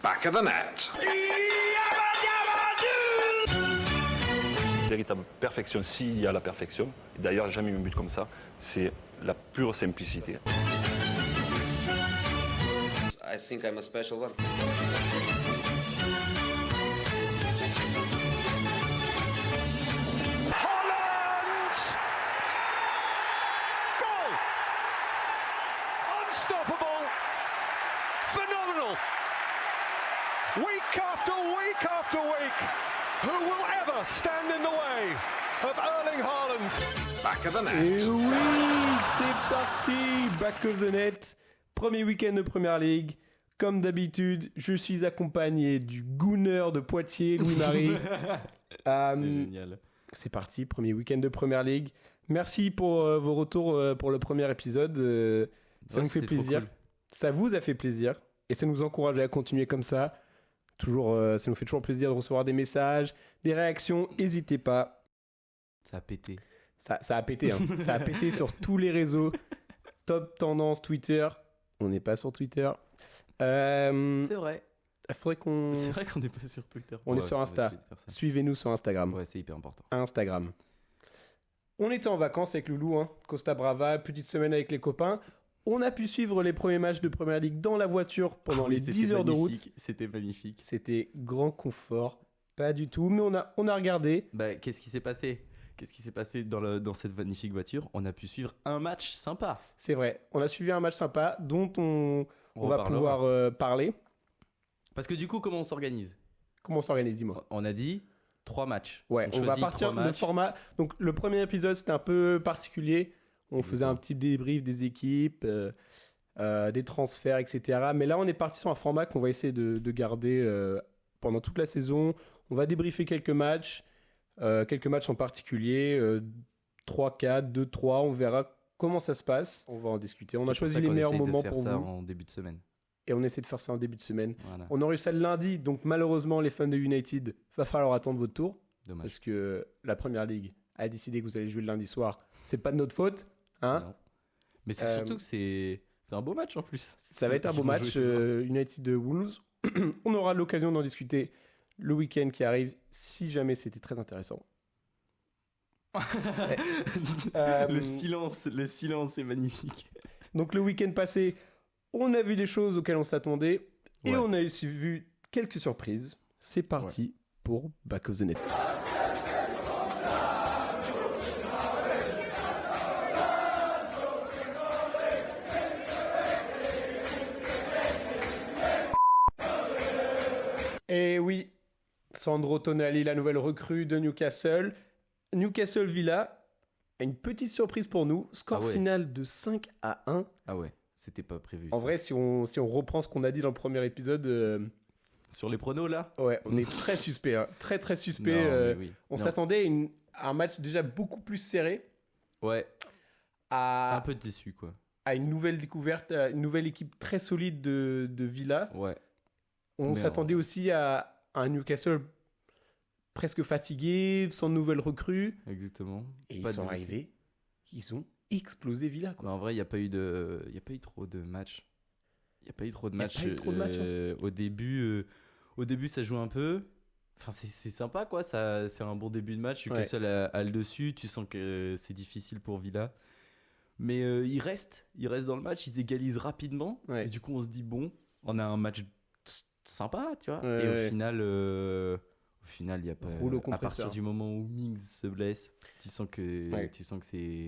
back of the net. Véritable perfection, s'il y a la perfection, et d'ailleurs jamais eu un but comme ça, c'est la pure simplicité. I think I'm a special one. Holland! Goal! Unstoppable! Phenomenal! Week after week after week, who will ever stand in the way of Erling Haaland? Back of the net. Et oui, c'est parti, back of the net. Premier week-end de Première Ligue. Comme d'habitude, je suis accompagné du Gooner de Poitiers, Louis-Marie. C'est génial. C'est parti, premier week-end de Première Ligue. Merci pour vos retours pour le premier épisode. Ça nous fait plaisir. Ça vous a fait plaisir. Et ça nous encourage à continuer comme ça. Toujours, ça nous fait toujours plaisir de recevoir des messages, des réactions. N'hésitez pas. Ça a pété. Ça a pété. Hein. Ça a pété sur tous les réseaux. Top tendance Twitter. On n'est pas sur Twitter. C'est vrai. Il faudrait qu'on... C'est vrai qu'on n'est pas sur Twitter. On est sur Insta. Suivez-nous sur Instagram. Ouais, c'est hyper important. Instagram. On était en vacances avec Loulou, hein. Costa Brava, petite semaine avec les copains. On a pu suivre les premiers matchs de Première Ligue dans la voiture pendant les 10 heures de route. C'était magnifique. C'était grand confort. Pas du tout, mais on a regardé. Bah, qu'est-ce qui s'est passé dans cette magnifique voiture? On a pu suivre un match sympa. C'est vrai. On a suivi un match sympa dont on va pouvoir parler. Parce que du coup, comment on s'organise? Comment on s'organise, dis-moi. On a dit 3 matchs. Ouais, on va partir de format. Donc, le premier épisode, c'était un peu particulier. On faisait un petit débrief des équipes, des transferts, etc. Mais là, on est parti sur un format qu'on va essayer de garder pendant toute la saison. On va débriefer quelques matchs en particulier. 3-4, 2-3, on verra comment ça se passe. On va en discuter. On a choisi les meilleurs moments pour vous. On essaie de faire ça en début de semaine. Et on essaie de faire ça en début de semaine. Voilà. On enregistre ça le lundi, donc malheureusement, les fans de United, va falloir attendre votre tour. Dommage. Parce que la Première Ligue a décidé que vous allez jouer le lundi soir. C'est pas de notre faute. Hein. Non. Mais c'est surtout que c'est un beau match en plus. Ça va être un beau match, United de Wolves. On aura l'occasion d'en discuter le week-end qui arrive, si jamais c'était très intéressant. Le silence est magnifique. Donc le week-end passé, on a vu des choses auxquelles on s'attendait et on a aussi vu quelques surprises. C'est parti pour Back of the Net. Et oui, Sandro Tonali, la nouvelle recrue de Newcastle. Newcastle Villa, une petite surprise pour nous. Score final de 5-1. Ah ouais, c'était pas prévu. En vrai, si on reprend ce qu'on a dit dans le premier épisode... Sur les pronos là? Ouais, on est très suspect. Hein. Très très suspect. On s'attendait à un match déjà beaucoup plus serré. Ouais. Un peu déçu quoi. À une nouvelle découverte, à une nouvelle équipe très solide de Villa. Ouais. On s'attendait aussi à un Newcastle presque fatigué, sans nouvelle recrue. Exactement. Et ils sont arrivés, ils ont explosé Villa. Quoi. Mais en vrai, il n'y a pas eu trop de matchs. Au début, ça joue un peu. Enfin, c'est sympa, quoi. C'est un bon début de match. Newcastle a le dessus. Tu sens que c'est difficile pour Villa. Mais ils restent dans le match. Ils égalisent rapidement. Ouais. Et du coup, on se dit, bon, on a un match sympa, tu vois. Et au final, il y a pas. À partir du moment où Mings se blesse, tu sens que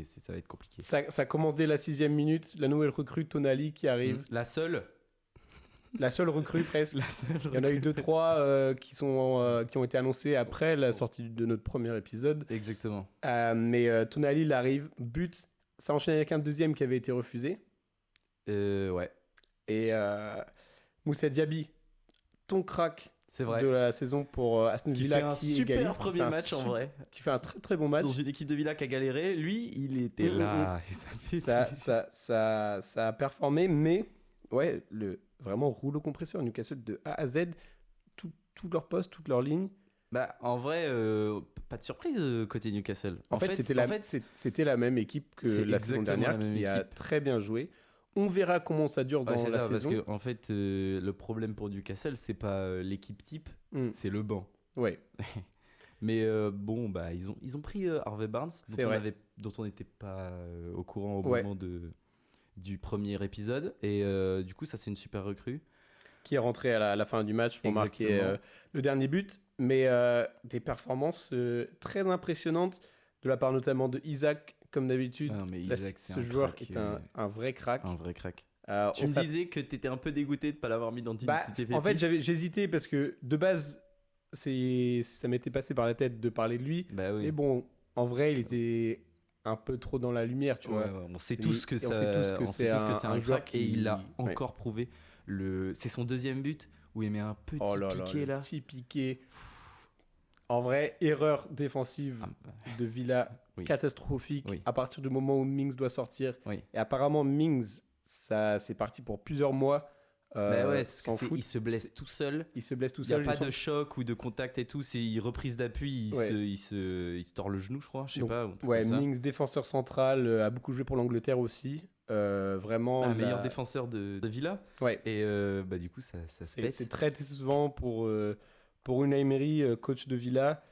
ça va être compliqué. Ça commence dès la 6e minute. La nouvelle recrue Tonali qui arrive. La seule recrue presque. Il y en a eu 2-3 qui ont été annoncés après la sortie de notre premier épisode. Exactement. Mais Tonali, il arrive, but. Ça enchaîne avec un deuxième qui avait été refusé. Ouais. Et Moussa Diaby, ton crack c'est vrai. De la saison pour Aston Villa qui égalise. Premier match en vrai. Qui fait un très très bon match. Dans une équipe de Villa qui a galéré, lui, il était là. Et ça a performé, mais ouais, vraiment rouleau compresseur. Newcastle de A à Z, tous leurs postes, toutes leurs lignes. Bah, en vrai, pas de surprise côté Newcastle. En fait, c'était la même équipe que la saison dernière qui a très bien joué. On verra comment ça dure dans c'est la ça, saison. parce que en fait, le problème pour Newcastle, c'est pas l'équipe type, c'est le banc. Ouais. Mais bon, bah, ils ont pris Harvey Barnes, dont on n'était pas au courant au moment du premier épisode. Et du coup, ça, c'est une super recrue. Qui est rentré à la fin du match pour marquer le dernier but. Mais des performances très impressionnantes de la part notamment de Isaac, comme d'habitude. Ah, mais Isaac, ce joueur est un vrai crack. Un vrai crack. Tu me disais que tu étais un peu dégoûté de ne pas l'avoir mis dans tes pépites. En fait, j'hésitais parce que de base, ça m'était passé par la tête de parler de lui. Bah oui. Mais bon, en vrai, il était un peu trop dans la lumière, tu vois. On sait tous que c'est un joueur et il l'a encore prouvé. C'est son deuxième but où il met un petit piqué là. Petit piqué. En vrai, erreur défensive de Villa catastrophique à partir du moment où Mings doit sortir. Et apparemment, Mings, ça c'est parti pour plusieurs mois. Il se blesse tout seul. Il se blesse tout seul. Il n'y a pas de choc ou de contact et tout. C'est reprise d'appui. Il se tord le genou, je crois. Je sais pas. Mings, défenseur central, a beaucoup joué pour l'Angleterre aussi. Vraiment. Meilleur défenseur de Villa. Ouais. Et du coup, ça se pèse. C'est très décevant pour Unai Emery, coach de Villa.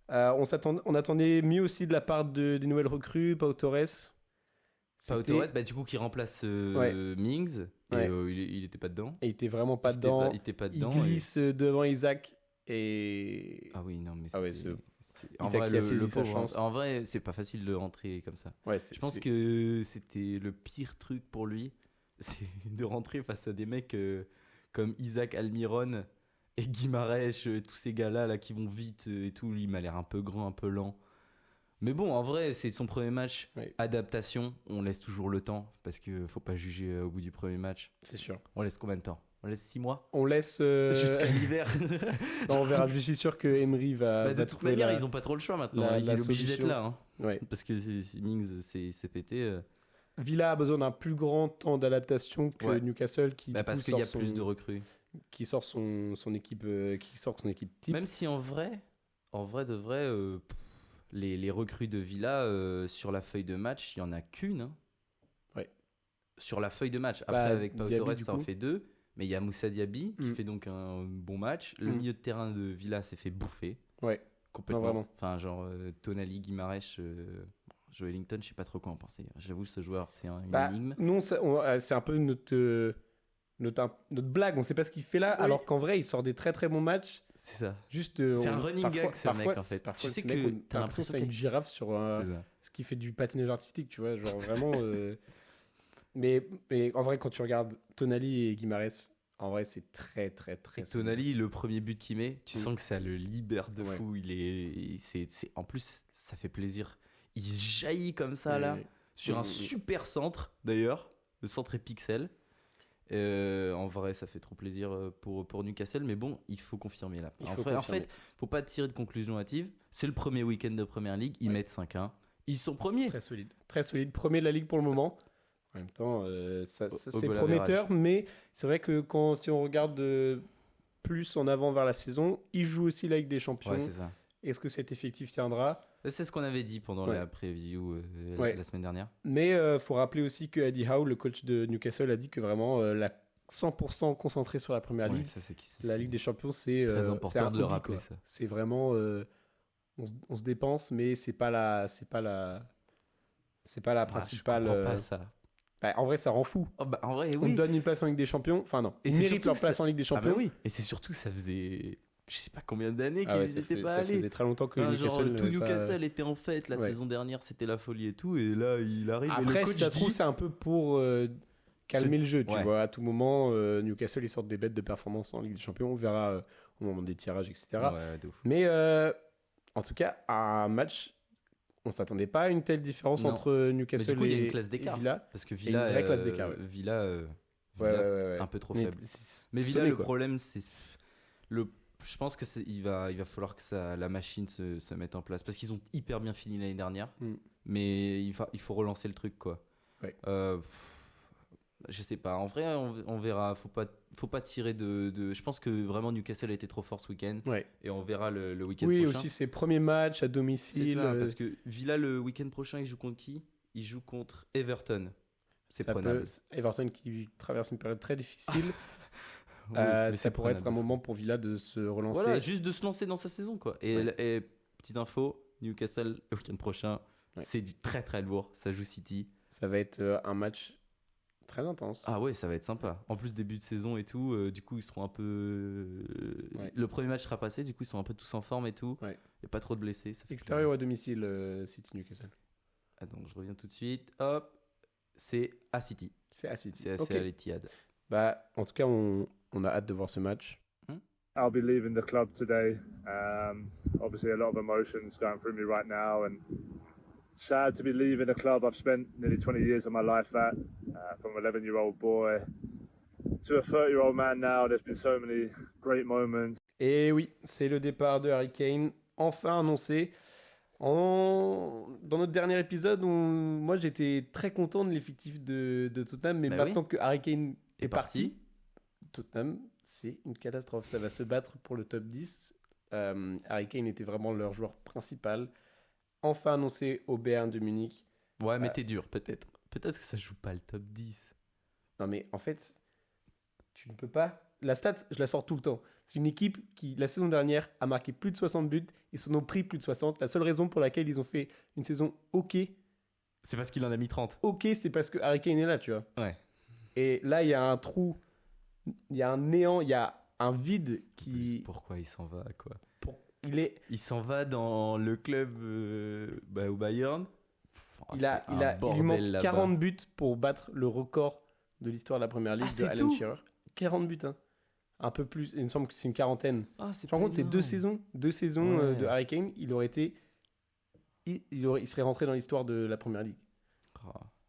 On attendait mieux aussi de la part des nouvelles recrues, Pau Torres. Pau Torres, du coup, qui remplace Mings. Et il était pas dedans. Et il était vraiment pas dedans. Il était pas dedans. Il glisse devant Isaac. Et... Ah oui, non, mais en vrai, le pauvre, en vrai, c'est pas facile de rentrer comme ça. Je pense que c'était le pire truc pour lui. C'est de rentrer face à des mecs comme Isaac Almiron et Guimarães, tous ces gars-là là, qui vont vite et tout. Lui, il m'a l'air un peu grand, un peu lent. Mais bon, en vrai, c'est son premier match. Adaptation, on laisse toujours le temps parce qu'il faut pas juger au bout du premier match. C'est sûr. On laisse combien de temps ? On laisse 6 mois ? On laisse jusqu'à l'hiver. Non, on verra. Je suis sûr que Emery va. De toute manière, ils ont pas trop le choix maintenant. Ils sont obligés d'être là. Parce que si Mings s'est pété. Villa a besoin d'un plus grand temps d'adaptation que Newcastle qui. Parce qu'il y a plus de recrues. Qui sort son équipe, type. Même si en vrai de vrai. Les recrues de Villa, sur la feuille de match, il n'y en a qu'une. Hein. Sur la feuille de match. Après, avec Pau Torres, ça en fait 2. Mais il y a Moussa Diaby qui fait donc un bon match. Le milieu de terrain de Villa s'est fait bouffer. Complètement. Non, vraiment. Enfin, genre Tonali, Guimarães, Joe Ellington, je sais pas trop quoi en penser. J'avoue, ce joueur, c'est une énigme. Non, c'est un peu notre blague. On sait pas ce qu'il fait là, alors qu'en vrai, il sort des très très bons matchs. C'est ça. Juste, c'est un running gag, ce mec, en fait. Tu sais que t'as l'impression que c'est une girafe sur ce qui fait du patinage artistique, tu vois. Genre vraiment. Mais en vrai, quand tu regardes Tonali et Guimarães, en vrai, c'est très très très. Et Tonali, le premier but qu'il met, tu sens que ça le libère de fou. En plus, ça fait plaisir. Il jaillit comme ça là, sur un super centre d'ailleurs. Le centre est pixel. En vrai, ça fait trop plaisir pour Newcastle, mais bon, il faut confirmer là. En fait, faut pas tirer de conclusion hâtive. C'est le premier week-end de Première Ligue, ils mettent 5-1. Ils sont premiers. Très solide. Premier de la Ligue pour le moment. En même temps, c'est prometteur, mais c'est vrai que si on regarde plus en avant vers la saison, ils jouent aussi la Ligue des Champions. Ouais, c'est ça. Est-ce que cet effectif tiendra ? C'est ce qu'on avait dit pendant la preview la semaine dernière. Mais faut rappeler aussi que Eddie Howe, le coach de Newcastle, a dit que vraiment 100% concentré sur la Première Ligue. La Ligue des Champions, c'est très important de le rappeler. Ça. C'est vraiment on se dépense, mais c'est pas la principale. Je comprends pas ça. En vrai, ça rend fou. En vrai, on donne une place en Ligue des Champions. Enfin non, ils méritent leur place en Ligue des Champions. Oui. Et c'est surtout, ça faisait je sais pas combien d'années qu'ils n'étaient pas allés. Ça faisait très longtemps que Newcastle était en fête. La saison dernière, c'était la folie et tout. Et là, il arrive. Après, si ça se trouve, c'est un peu pour calmer le jeu. Tu vois, à tout moment, Newcastle, ils sortent des bêtes de performance en Ligue des Champions. On verra au moment des tirages, etc. Mais en tout cas, un match, on s'attendait pas à une telle différence entre Newcastle et Villa. Il y a une classe d'écart. Parce que Villa, une vraie classe d'écart. Villa, un peu trop faible. Mais Villa, le problème, c'est je pense que il va falloir que la machine se mette en place parce qu'ils ont hyper bien fini l'année dernière, mais il faut relancer le truc quoi. Je sais pas. En vrai, on verra. Faut pas tirer de. Je pense que vraiment Newcastle a été trop fort ce week-end. Et on verra le week-end prochain. Oui, aussi ses premiers matchs à domicile. Parce que Villa le week-end prochain, il joue contre qui ? Il joue contre Everton. C'est prenable. Everton qui traverse une période très difficile. Oui, mais ça c'est pourrait être un prenable. moment pour Villa de se relancer. Voilà, juste de se lancer dans sa saison, quoi. Et petite info, Newcastle, le week-end prochain, c'est du très très lourd. Ça joue City. Ça va être un match très intense. Ah ouais, ça va être sympa. En plus, début de saison et tout, du coup, ils seront un peu... Ouais. Le premier match sera passé, du coup, ils sont un peu tous en forme et tout. Il Ouais. n'y a pas trop de blessés. Ça fait Extérieur ou à domicile, City Newcastle. Ah, donc, je reviens tout de suite. Hop, c'est à City. C'est à City. C'est Ok. à l'Etihad. Bah, en tout cas, on a hâte de voir ce match. I'll be leaving the club today. Obviously, a lot of emotions going through me right now, and sad to be leaving a club I've spent nearly 20 years of my life at. From an 11-year-old boy to a 30-year-old man now, there's been so many great moments. Et oui, c'est le départ de Harry Kane, enfin annoncé. Dans notre dernier épisode, moi j'étais très content de l'effectif de Tottenham, mais Bah maintenant que Harry Kane est parti. parti, Tottenham, c'est une catastrophe. Ça va se battre pour le top 10. Harry Kane était vraiment leur joueur principal. Enfin annoncé au Bayern de Munich. Ouais, mais t'es dur, peut-être. Peut-être que ça joue pas le top 10. Non mais en fait, tu ne peux pas... La stat, je la sors tout le temps. C'est une équipe qui, la saison dernière, a marqué plus de 60 buts. Ils s'en ont pris plus de 60. La seule raison pour laquelle ils ont fait une saison OK, C'est parce qu'il en a mis 30. c'est parce que Harry Kane est là, tu vois. Ouais. Et là, il y a un trou, il y a un néant, il y a un vide En plus, qui... pourquoi il s'en va, quoi. Il s'en va dans le club au Bayern. il lui manque 40 buts pour battre le record de l'histoire de la Première Ligue de c'est Alan tout. Shearer. 40 buts, hein. Un peu plus, il me semble que c'est une quarantaine. Ah, c'est Tu te rends compte, c'est deux saisons Ouais. de Harry Kane, il aurait été... Il serait rentré dans l'histoire de la Première Ligue.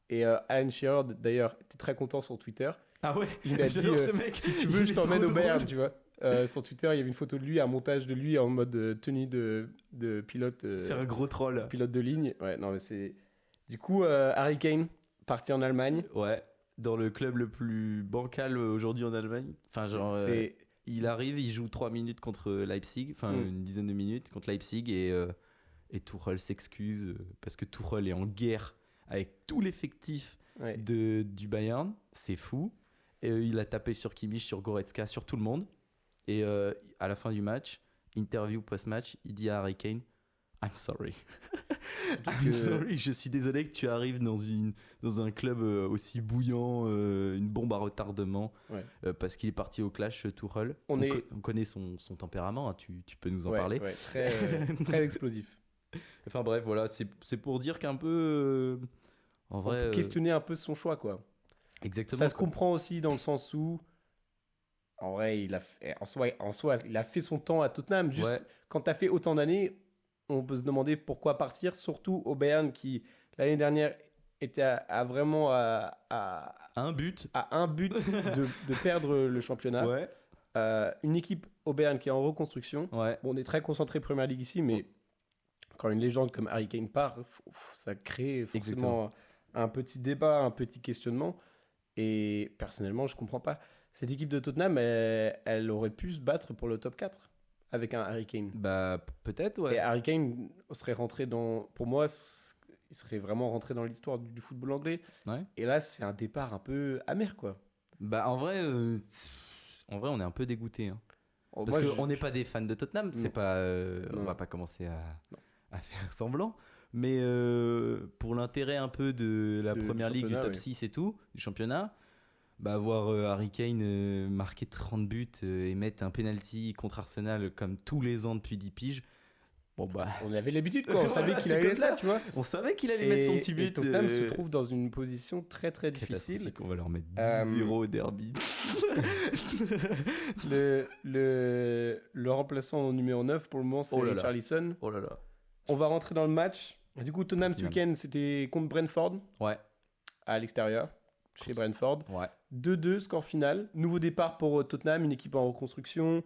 Et Alan Shearer, d'ailleurs, était très content sur Twitter. Ah ouais. Il a dit, J'adore ce mec. si tu veux, je t'emmène au Bayern, tu vois. Sur Twitter, il y avait une photo de lui, un montage de lui en mode tenue de pilote, C'est un gros troll. pilote de ligne. Ouais, non, mais c'est... Du coup, Harry Kane, parti en Allemagne. Ouais. Dans le club le plus bancal aujourd'hui en Allemagne. Enfin, genre, il arrive, il joue 3 minutes contre Leipzig. Enfin, une dizaine de minutes contre Leipzig. Et Tuchel s'excuse parce que Tuchel est en guerre avec tout l'effectif Ouais. du Bayern. C'est fou. Et il a tapé sur Kimmich, sur Goretzka, sur tout le monde. Et à la fin du match, interview post-match, il dit à Harry Kane, I'm sorry. I'm sorry, je suis désolé que tu arrives dans un club aussi bouillant, une bombe à retardement, parce qu'il est parti au clash Tuchel. On connaît son tempérament, hein, tu peux nous en parler. Ouais, très explosif. Enfin bref, voilà, c'est pour dire qu'un peu... en vrai, On peut questionner un peu son choix, quoi. Exactement. Ça se comprend aussi dans le sens où, en vrai, en soi, il a fait son temps à Tottenham. Juste quand tu as fait autant d'années, on peut se demander pourquoi partir, surtout au Bayern qui, l'année dernière, était vraiment à un but de perdre le championnat. Ouais. Une équipe au Bayern qui est en reconstruction. Ouais. Bon, on est très concentré Première Ligue ici, mais quand une légende comme Harry Kane part, ça crée forcément un petit débat, un petit questionnement. Et personnellement, je comprends pas. Cette équipe de Tottenham, elle aurait pu se battre pour le top 4 avec un Harry Kane. Bah, peut-être, ouais. Et Harry Kane serait rentré pour moi, il serait vraiment rentré dans l'histoire du football anglais. Ouais. Et là, c'est un départ un peu amer, quoi. Bah, en vrai, on est un peu dégoûté. Hein. Parce qu'on n'est pas des fans de Tottenham. C'est pas, on va pas commencer à faire semblant. Mais pour l'intérêt un peu de la Première Ligue, du top 6 et tout, du championnat, bah, voir Harry Kane marquer 30 buts et mettre un penalty contre Arsenal comme tous les ans depuis 10 piges, bon bah... On avait l'habitude, quoi. On savait qu'il allait mettre ça, tu vois. On savait qu'il allait mettre son petit but. Et Tottenham se trouve dans une position très très difficile. On va leur mettre 10-0 au derby. le remplaçant au numéro 9 pour le moment, c'est Richarlison. Oh là là. On va rentrer dans le match. Du coup, Tottenham ce week-end, c'était contre Brentford. Ouais. À l'extérieur, chez Brentford. Ouais. 2-2, score final. Nouveau départ pour Tottenham, une équipe en reconstruction.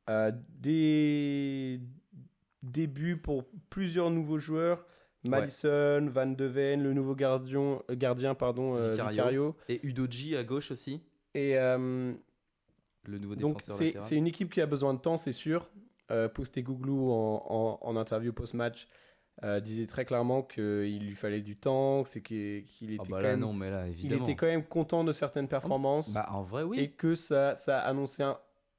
Des débuts pour plusieurs nouveaux joueurs. Madison, Van de Ven, le nouveau gardien Vicario. Et Udogie à gauche aussi. Et le nouveau défenseur latéral. C'est une équipe qui a besoin de temps, c'est sûr. Postecoglou en interview post-match disait très clairement qu'il lui fallait du temps, qu'il était Ah quand bah là, même, non, mais là, il évidemment. était quand même content de certaines performances Bah, en vrai, oui. et que ça annonçait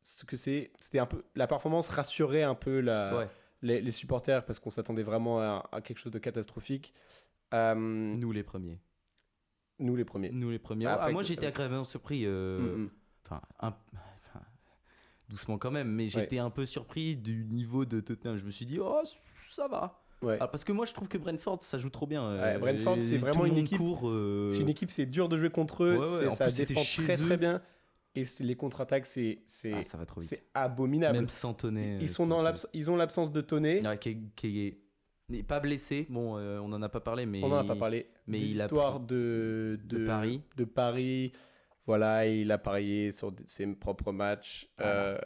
c'était un peu la performance rassurait un peu Ouais. les supporters parce qu'on s'attendait vraiment à quelque chose de catastrophique. Nous les premiers. Nous les premiers. Nous les premiers. Après, Moi, j'ai été agréablement surpris. Enfin, doucement quand même, mais j'étais un peu surpris du niveau de Tottenham. Je me suis dit, oh, ça va. Ouais. Ah, parce que moi, je trouve que Brentford, ça joue trop bien. Ouais, Brentford, c'est vraiment tout le une monde équipe. court, C'est une équipe, c'est dur de jouer contre eux. Ouais, en ça plus, c'était défend chez très eux. très bien. Et les contre-attaques, ça va trop vite. c'est abominable. Même sans Toney. Ils ont l'absence de Toney. Qui n'est pas blessé. Bon, on n'en a pas parlé, mais On n'en a pas parlé. mais Des il a histoires pris de Paris. De Paris. Voilà, il a parié sur ses propres matchs. Voilà.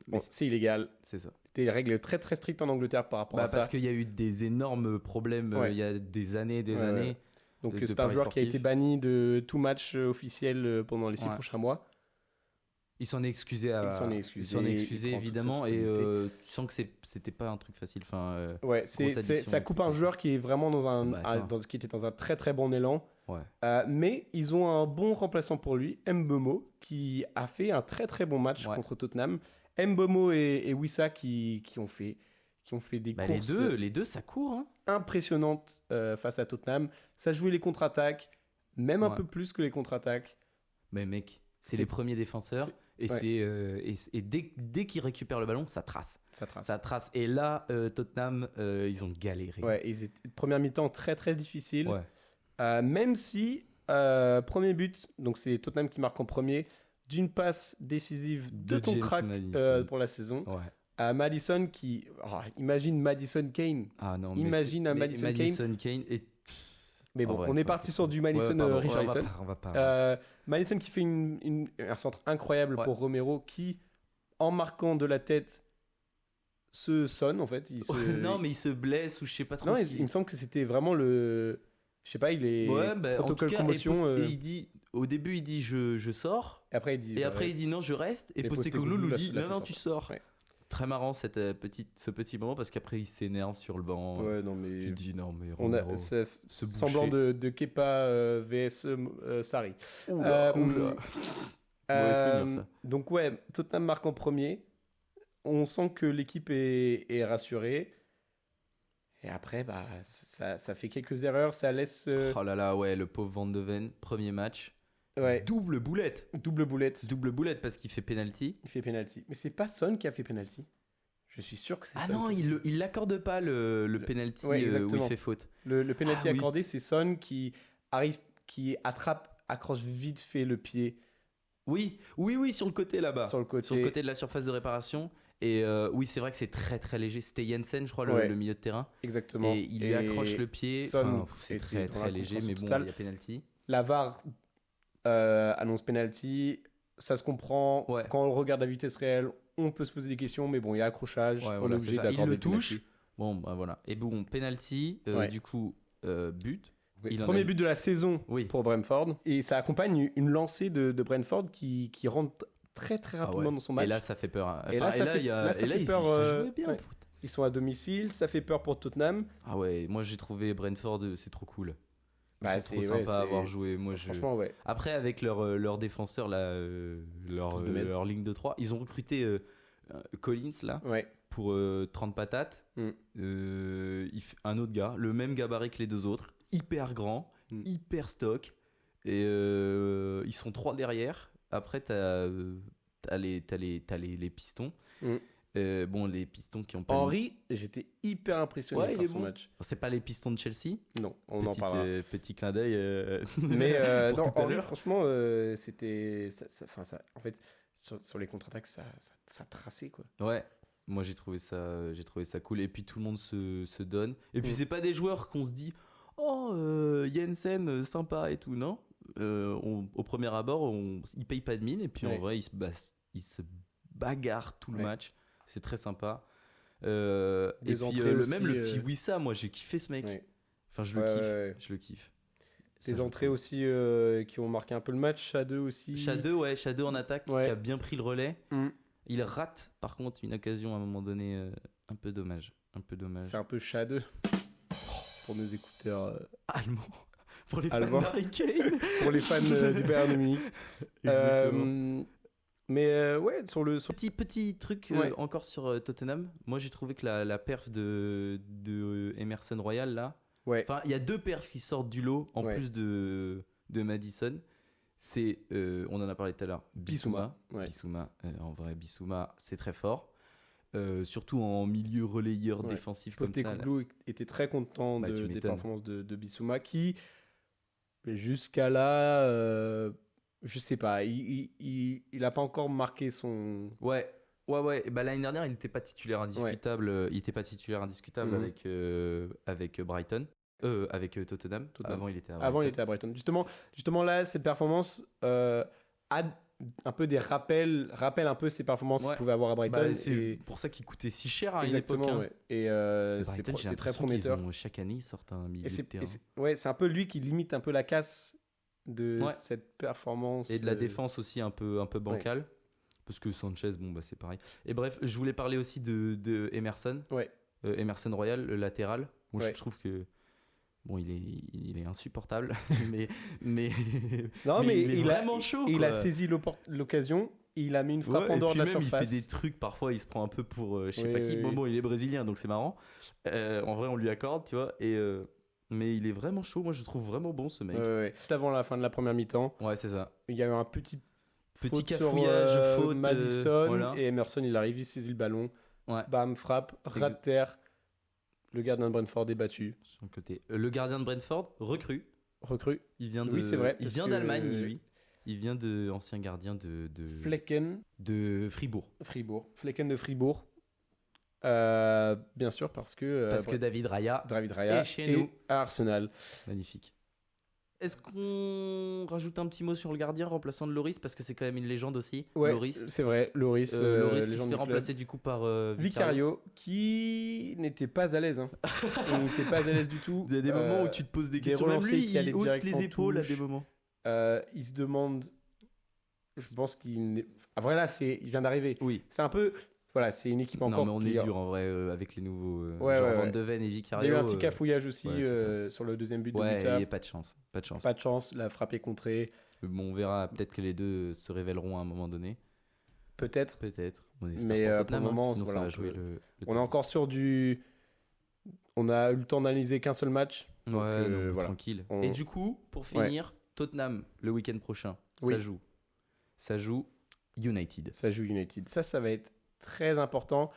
Bon, c'est illégal. C'est ça. Des règles très très strictes en Angleterre par rapport à ça. Parce qu'il y a eu des énormes problèmes Ouais. il y a des années, Ouais. Donc de c'est un paris joueur qui a sportifs. été banni de tout match officiel pendant les 6 Ouais. prochains mois. Il s'en est excusé. Il s'en est excusé, il prend évidemment, toute et responsabilité. tu sens que c'était pas un truc facile. Enfin, Ouais, grosse addiction, ça coupe un joueur qui est vraiment qui était dans un très très bon élan. ouais. Mais ils ont un bon remplaçant pour lui, Mbeumo, qui a fait un très très bon match Ouais. contre Tottenham. Mbeumo et Wissa qui ont fait des Bah, courses les deux, ça court. Hein. impressionnantes face à Tottenham. Ça jouait les contre-attaques, même un Ouais. peu plus que les contre-attaques. Mais mec, c'est C'est- les premiers défenseurs. Et, ouais. et dès qu'ils récupèrent le ballon, ça trace. Ça trace. Ça trace. Et là, Tottenham, ils ont galéré. Ouais, première mi-temps très très difficile. Ouais. Même si, premier but, donc c'est Tottenham qui marque en premier, d'une passe décisive de ton James crack Maddison. pour la saison. Ouais. À Madison qui... imagine Madison Kane. Ah non, Imagine un Madison Kane. Et... Mais bon, En vrai, on ça est va parti pas. sur du Madison Ouais, pardon. Richarlison. Ouais, on va pas. Madison qui fait un centre incroyable Ouais. pour Romero qui, en marquant de la tête, se sonne en fait. Non, mais il se blesse ou je sais pas trop. Non, ce il me semble que c'était vraiment le... Je sais pas, il est Ouais, bah, protocole en tout cas, commotion. et il dit, au début, il dit je sors. Et après, il dit... Et après, il dit non, je reste. Et Et Postecoglou Postecoglou lui dit l'a fait non, sortir. tu sors. Ouais. Très marrant ce petit moment parce qu'après, il s'énerve sur le banc. Ouais, non, mais... Tu te dis non, mais On a Romero, ce boucher. semblant de Kepa vs Sarri. Oula, Euh, oula. Mauvais souvenir, ça. Donc ouais, Tottenham marque en premier. On sent que l'équipe est rassurée. Et après, bah, ça fait quelques erreurs. Ça laisse Oh là là, ouais, le pauvre Van de Ven, premier match. ouais, Double boulette. double boulette. Double boulette parce qu'il fait penalty. Il fait penalty. Mais c'est pas Son qui a fait penalty. Je suis sûr que c'est Ah Son. non, il l'accorde pas le penalty Ouais, où exactement. il fait faute. Le penalty Ah oui. accordé, c'est Son qui arrive, qui accroche vite fait le pied Oui, sur le côté là-bas. sur le côté. Sur le côté de la surface de réparation. Et oui, c'est vrai que c'est très très léger. C'était Jensen, je crois, Ouais. le milieu de terrain. Exactement. Et il lui accroche le pied. Son Enfin, c'est était très dans très léger, mais l'incompréhension bon, totale. il y a penalty. La VAR annonce penalty. Ça se comprend. Ouais. Quand on regarde la vitesse réelle, on peut se poser des questions, mais bon, il y a accrochage. Ouais, on voilà, est obligé c'est ça. Il d'accorder le touche. penalty. Bon, bah voilà. Et bon, penalty, Ouais. du coup, but. Oui. Il en Premier a- but de la saison Oui. pour Brentford. Et ça accompagne une lancée de Brentford qui rentre très très Ah rapidement ouais. dans son match. Et là, ça fait peur. Hein. Et là, ça fait- il y a- là, ça et là, fait ils- peur, ça jouait bien. ouais. Ils sont à domicile, ça fait peur pour Tottenham. Ah ouais, moi j'ai trouvé Brentford, c'est trop cool. Bah, c'est trop sympa à avoir joué. Moi, Franchement, ouais. Après, avec leur défenseur, là, Tous de même. leur ligne de 3, ils ont recruté Collins là, Ouais. pour 30 patates. Mm. Un autre gars, le même gabarit que les deux autres, hyper grand, Mm. hyper stock. Et ils sont 3 derrière. Après, t'as les pistons. Mm. Bon, les pistons qui ont pas. Henry, j'étais hyper impressionné Ouais, il par est son bon. match. C'est pas les pistons de Chelsea. Non, on en Petite, parlera. petit clin d'œil. Mais pour non, tout à Henry, l'heure. franchement, c'était. En fait, sur les contre-attaques, ça traçait quoi. Ouais, moi j'ai trouvé ça cool. Et puis tout le monde se donne. Et puis Mm. c'est pas des joueurs qu'on se dit oh Jensen sympa et tout, non. Au premier abord, ils payent pas de mine. Et puis en Ouais. vrai, ils se bagarrent tout le Ouais. match. C'est très sympa. Et Des puis entrées aussi, même le petit Wissa, moi j'ai kiffé ce mec. Ouais. Enfin, je le Ouais, kiffe. ouais. Je le kiffe. Des Ça, entrées je- aussi qui ont marqué un peu le match. Shadow aussi. Shadow en attaque Ouais. qui a bien pris le relais. Mm. Il rate par contre une occasion à un moment donné un peu dommage. C'est un peu Shadow. pour nos écouteurs Allemand. Pour les Allemand. fans d'Harry Kane. pour les fans du Bayern de Munich. Exactement. Mais ouais, sur Petit truc Ouais. encore sur Tottenham. Moi, j'ai trouvé que la perf de Emerson Royal, là. ouais, Enfin, il y a 2 perfs qui sortent du lot en Ouais. plus de Madison. C'est, on en a parlé tout à l'heure, Bissouma. Ouais. Bissouma, en vrai, Bissouma, c'est très fort. Surtout en milieu relayeur Ouais. défensif comme ça. là. Postecoglou était très content Bah, tu des m'étonnes. performances de Bissouma qui, jusqu'à là, je sais pas, il a pas encore marqué son. Ouais. Et bah, l'année dernière, il n'était pas titulaire indiscutable. Il n'était pas titulaire indiscutable Mhm. avec Brighton. Avec Tottenham. Tottenham. Avant, il était à Avant, il était à Brighton. Justement là, cette performance a un peu rappelle un peu ses performances Ouais. qu'il pouvait avoir à Brighton. Bah, c'est et... pour ça qu'il coûtait si cher à une Exactement, époque. Hein. ouais. Et c'est Brighton, j'ai très l'impression qu'ils prometteur. Chaque année, ils sortent un milieu Et de terrain. ouais, c'est un peu lui qui limite un peu la casse de Ouais. cette performance. Et de la défense aussi un peu bancale. Parce que Sanchez, bon, bah, c'est pareil. Et bref, je voulais parler aussi de Emerson. Ouais. Emerson Royal, le latéral. Moi, Ouais. je trouve que. Bon, il est insupportable. mais Non, mais il est il a- vraiment chaud. Il quoi. a saisi l'occasion, il a mis une frappe Ouais, en et dehors puis de la même, surface. il fait des trucs, parfois il se prend un peu pour je sais Oui, pas qui. oui, Bon, il est brésilien donc c'est marrant. En vrai, on lui accorde, tu vois. Mais il est vraiment chaud, moi je le trouve vraiment bon ce mec. Ouais. Juste avant la fin de la première mi-temps, Ouais, c'est ça. il y a eu un petit faute cafouillage, sur, faute, Madison voilà. et Emerson, il arrive, il saisit le ballon, Ouais. bam, frappe, ras de terre. Le gardien de Brentford est battu. Sur le côté. Le gardien de Brentford, recrue. Recrue. Il vient de. Oui, c'est vrai, Il parce vient que- d'Allemagne, lui. Il vient de ancien gardien de Flecken, Fribourg. Flecken de Fribourg. Bien sûr, parce que, Parce que David Raya, David Raya est chez nous. à Arsenal. magnifique. Est-ce qu'on rajoute un petit mot sur le gardien remplaçant de Loris parce que c'est quand même une légende aussi. Ouais, Loris. c'est vrai, Loris, Loris qui se légende fait du club. remplacer du coup par Vicario, qui n'était pas à l'aise. Hein. Il n'était pas à l'aise du tout. Il y a des moments où tu te poses des questions. Même relancés lui, qui allaient il hausse direct en les épaules à touche. des moments. Il se demande. Je pense qu'il. Ah, voilà, il vient d'arriver. Oui. C'est un peu. Voilà, c'est une équipe encore. Non, mais on est dur en vrai avec les nouveaux. Ouais, genre ouais, Van ouais. de Ven et Il y Vicario. a eu un petit cafouillage aussi ouais, c'est sur le deuxième but de Ouais, Wissa. il n'y a pas de chance. Pas de chance. Pas de chance, la frappe est contrée. Bon, on verra. Peut-être que les deux se révéleront à un moment donné. Peut-être. Peut-être. On espère Mais pour pour Tottenham, le hein, moment, sinon voilà, ça va on jouer peut- le On est top encore 10. sur du. On a eu le temps d'analyser qu'un seul match. Ouais, Donc, donc voilà. tranquille. On- Et du coup, pour finir, Tottenham, le week-end prochain, Oui. ça joue United. Ça joue United. Ça va être très important.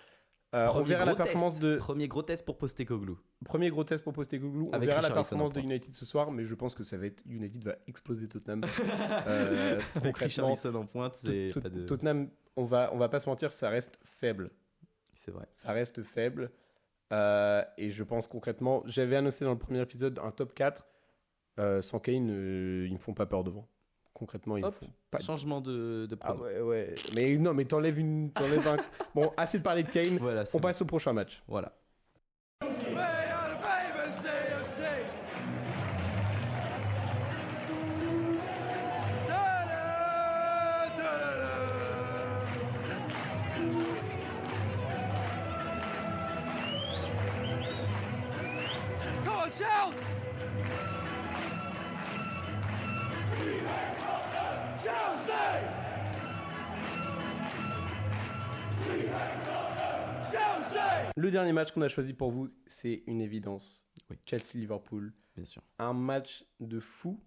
On verra la performance de. Premier gros test pour Postecoglou. Premier gros test pour Postecoglou. On Avec verra la Richarlison performance en de pointe. United ce soir, mais je pense que ça va être. United va exploser Tottenham. Avec Concrètement, Richarlison en pointe, c'est pas de... Tottenham, on va pas se mentir, ça reste faible. C'est vrai. Ça reste faible. Et je pense concrètement, j'avais annoncé dans le premier épisode un top 4. Sans Kane, ils me font pas peur devant. Concrètement, ils me Hop, font pas. Changement de Ah prono. ouais. Mais non, mais t'enlèves un. Bon, assez de parler de Kane. Voilà, c'est On bon. passe au prochain match. Voilà. Come on, Chelsea! Chelsea! Chelsea! Le dernier match qu'on a choisi pour vous, c'est une évidence. Oui. Chelsea-Liverpool. Bien sûr. Un match de fou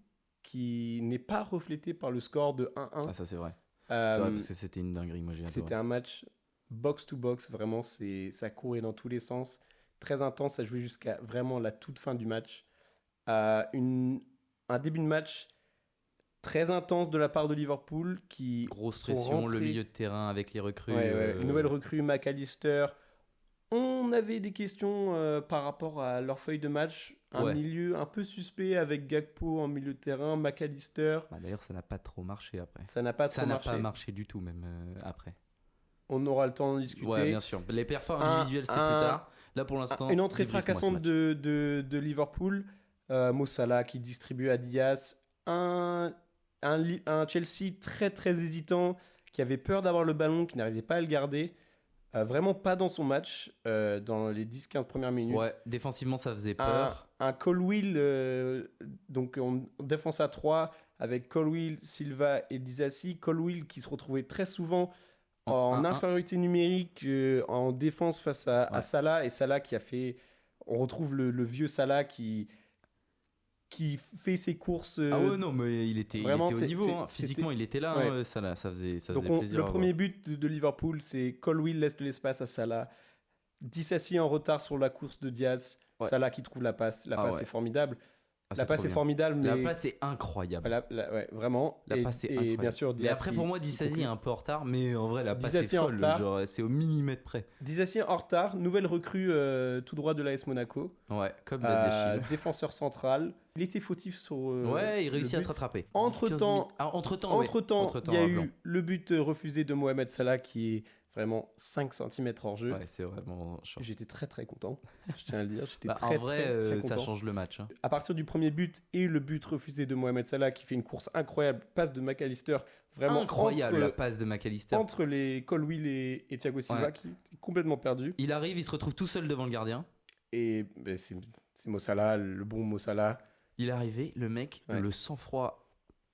qui n'est pas reflété par le score de 1-1. Ah, ça c'est vrai. Euh, C'est vrai parce que c'était une dinguerie, moi j'ai adoré. C'était un match box-to-box, vraiment, ça courait dans tous les sens. Très intense, ça jouait jusqu'à vraiment la toute fin du match. Un début de match très intense de la part de Liverpool qui Grosse sont pression, rentrés- le milieu de terrain avec les recrues. Une nouvelle recrue, McAllister. On avait des questions par rapport à leur feuille de match. Un Ouais. milieu un peu suspect avec Gakpo en milieu de terrain, McAllister. Bah, d'ailleurs, ça n'a pas trop marché après. Ça n'a pas Ça trop n'a marché. pas marché du tout, même après. On aura le temps d'en discuter. Ouais, bien sûr. Les performances Un- individuelles, c'est plus un- tard. Là, pour l'instant, Une entrée débrief-moi ce fracassante match. de Liverpool. Mo Salah qui distribue à Diaz. Un Chelsea très très hésitant, qui avait peur d'avoir le ballon, qui n'arrivait pas à le garder. vraiment pas dans son match dans les 10-15 premières minutes. Ouais, défensivement, ça faisait peur. Un Colwill, donc on défense à 3 avec Colwill, Silva et Disasi. Colwill qui se retrouvait très souvent en infériorité numérique en défense face à Salah, et Salah qui a fait... On retrouve le vieux Salah qui fait ses courses. Ah ouais, non, mais il était au niveau. Physiquement, il était là, ouais. Salah. Ça faisait Donc plaisir. le premier but de Liverpool, c'est Colwill laisse de l'espace à Salah. Disasi en retard sur la course de Diaz. Ouais. Salah qui trouve la passe. La passe est formidable. Ah, la passe est formidable, mais... La passe est incroyable. Ouais, vraiment. La passe est incroyable. Et bien sûr, Diaz. Mais après, pour moi, Disasi est un peu en retard, mais en vrai, la passe est Disasi en folle. retard. Genre, c'est au millimètre près. Disasi en retard, nouvelle recrue tout droit de l'AS Monaco. Ouais, comme l'a dit Achille. Défenseur central. Il était fautif sur. Ouais, il réussit à se rattraper. Entre-temps, il y a eu le but refusé de Mohamed Salah qui est vraiment 5 cm hors jeu. Ouais, c'est vraiment chiant. J'étais très très content, je tiens à le dire. J'étais en vrai, très ça content. change le match. Hein. À partir du premier but et le but refusé de Mohamed Salah qui fait une course incroyable, passe de McAllister, vraiment incroyable la passe de McAllister. Entre les Colwill et Thiago Silva qui est complètement perdu. Il arrive, il se retrouve tout seul devant le gardien. Et ben, c'est Mo Salah, le bon Mo Salah. Il est arrivé, le mec, le sang-froid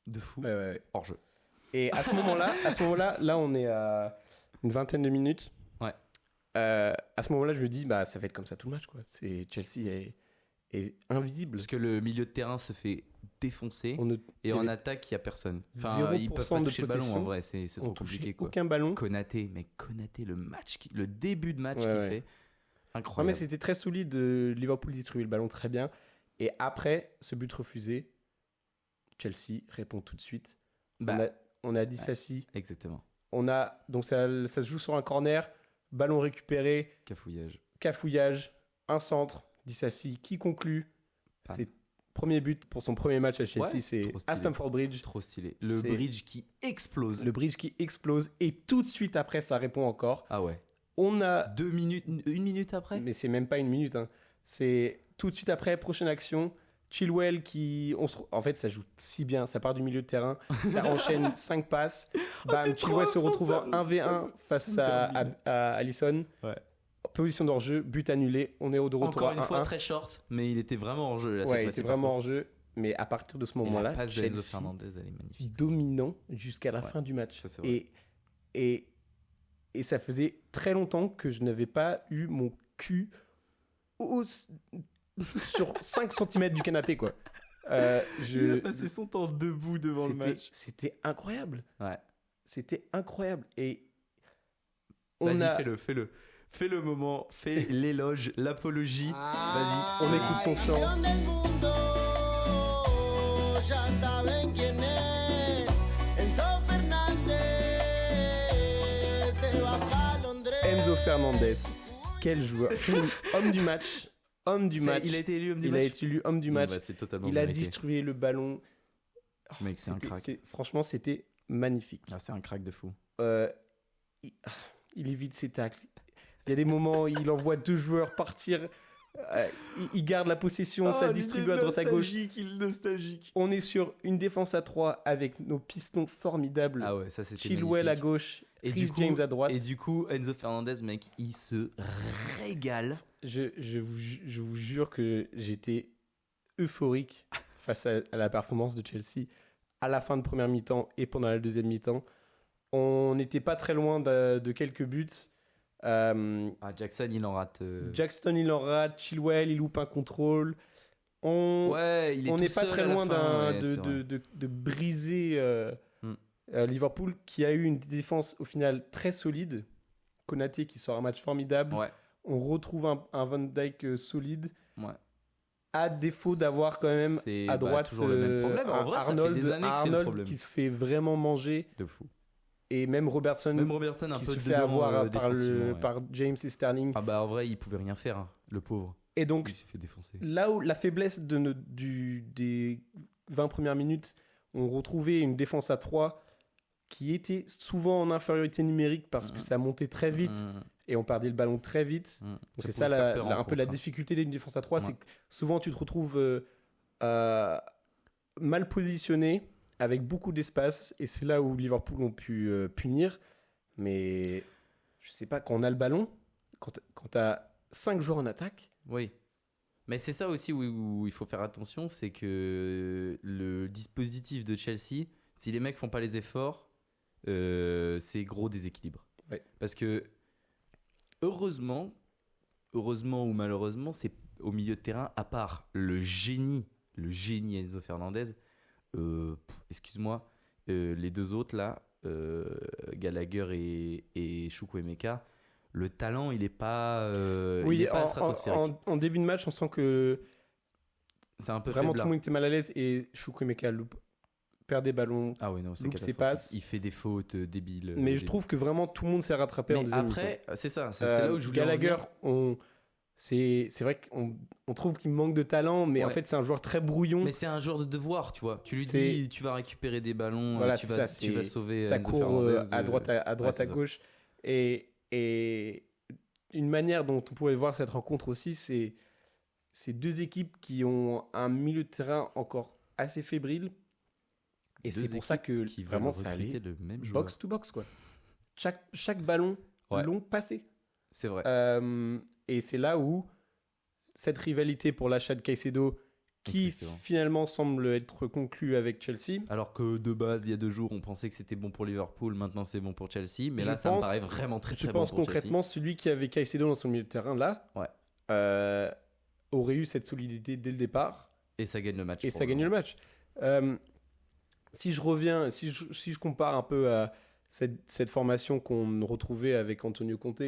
de fou, hors jeu. Et à ce moment-là, là on est à une vingtaine de minutes. Ouais. À ce moment-là, je me dis, bah, ça va être comme ça tout le match, quoi. Chelsea est invisible. Parce que le milieu de terrain se fait défoncer et en attaque, il n'y a personne. Enfin, ils peuvent pas toucher le ballon en vrai, c'est trop compliqué. Quoi. Aucun ballon. Konaté, le début de match qu'il fait, incroyable. Ouais, mais c'était très solide. Liverpool distribuait le ballon très bien. Et après ce but refusé, Chelsea répond tout de suite. On a Disasi. Exactement. Donc ça se joue sur un corner, ballon récupéré, cafouillage, un centre, Disasi qui conclut. C'est premier but pour son premier match à Chelsea, c'est à Stamford Bridge. Trop stylé. Le bridge qui explose. Et tout de suite après ça répond encore. Ah ouais. On a 1 minute après. Mais c'est même pas 1 minute. Hein. C'est tout de suite après, prochaine action. Chilwell en fait ça joue si bien, ça part du milieu de terrain, ça enchaîne 5 passes, bam, Chilwell se retrouve en 1v1 face à Alisson, position d'hors-jeu, but annulé, on est de retour encore à 1-1. Une fois très short, mais il était vraiment hors jeu là, il était vraiment hors jeu, mais à partir de ce moment-là, Enzo Fernandez, elle est magnifique, dominant jusqu'à la fin du match. Ça, et ça faisait très longtemps que je n'avais pas eu mon cul sur 5 cm du canapé, quoi. Il a passé son temps debout devant le match. C'était incroyable. Ouais. C'était incroyable. Et fais-le. Fais le moment, fais l'éloge, l'apologie. Vas-y, on écoute son chant. Enzo Fernandez. Quel joueur. Homme du match. Il a été élu homme du match. C'est totalement il a distribué le ballon. Mec, c'est un crack. Franchement, c'était magnifique. C'est un crack de fou. Il évite ses tacles. Il y a des moments où il envoie 2 joueurs partir. Il garde la possession, ça distribue à droite à gauche. Nostalgique. On est sur une défense à 3 avec nos pistons formidables. Ah ouais, ça c'était Chilwell à gauche, Reece James à droite. Et du coup, Enzo Fernandez, mec, il se régale. Je vous jure que j'étais euphorique face à la performance de Chelsea à la fin de première mi-temps et pendant la deuxième mi-temps. On n'était pas très loin de quelques buts. Jackson, il en rate. Chilwell, il loupe un contrôle. On n'est pas très loin de briser Liverpool, qui a eu une défense au final très solide. Konaté qui sort un match formidable. Ouais. On retrouve un Van Dijk solide. Ouais. À défaut d'avoir quand même à droite toujours le même problème. En vrai, Arnold, ça fait des années que c'est le problème. Qui se fait vraiment manger. De fou. Et même Robertson un qui peu se fait avoir par James et Sterling. En vrai, il pouvait rien faire, hein, le pauvre. Et donc, il s'est fait défoncer. Là où la faiblesse des 20 premières minutes, on retrouvait une défense à 3 qui était souvent en infériorité numérique parce que ça montait très vite et on perdait le ballon très vite. Donc c'est ça un peu la difficulté d'une défense à 3, c'est que souvent tu te retrouves mal positionné avec beaucoup d'espace, et c'est là où Liverpool ont pu punir. Mais je sais pas, quand on a le ballon, quand tu as 5 joueurs en attaque, Oui. Mais c'est ça aussi où il faut faire attention, c'est que le dispositif de Chelsea, si les mecs font pas les efforts, c'est gros déséquilibre. Ouais. Parce que heureusement ou malheureusement, c'est au milieu de terrain, à part le génie Enzo Fernandez, excuse-moi, les deux autres là, Gallagher et Chukwuemeka, le talent il est pas, il est pas stratosphérique. en début de match, on sent que C'est un peu vraiment tout faiblard. le monde était mal à l'aise et Chukwuemeka perd des ballons. Ah oui, non, c'est loupe ses catastrophique. passes. Il fait des fautes débiles. Mais je trouve que vraiment tout le monde s'est rattrapé en Mais deuxième après, c'est ça, mi-temps. c'est là où je voulais en Gallagher, venir. c'est vrai qu'on trouve qu'il manque de talent, mais en Ouais. fait c'est un joueur très brouillon. Mais c'est un joueur de devoir, tu vois. Tu lui C'est- dis, tu vas récupérer des ballons, Voilà, tu c'est vas, ça, tu vas c'est- sauver Ça Enzo court Fernandez. à droite, ouais, c'est à ça. gauche. Et une manière dont on pouvait voir cette rencontre aussi, c'est ces deux équipes qui ont un milieu de terrain encore assez fébrile. Et Deux c'est pour ça que qui vraiment veulent ça recruter allait le même joueur. box to box, quoi. Chaque ballon Ouais. long passé. C'est vrai. Et c'est là où cette rivalité pour l'achat de Caicedo, qui Exactement. finalement semble être conclue avec Chelsea, Alors que de base, il y a 2 jours, on pensait que c'était bon pour Liverpool, maintenant c'est bon pour Chelsea. Mais Je là, ça me pense- paraît vraiment très je très pense bon pour concrètement, celui qui avait Caicedo dans son milieu de terrain là, Ouais. aurait eu cette solidité dès le départ. Chelsea. Et ça gagne le match. Et ça gagne le match. Si je compare un peu à cette formation qu'on retrouvait avec Antonio Conte,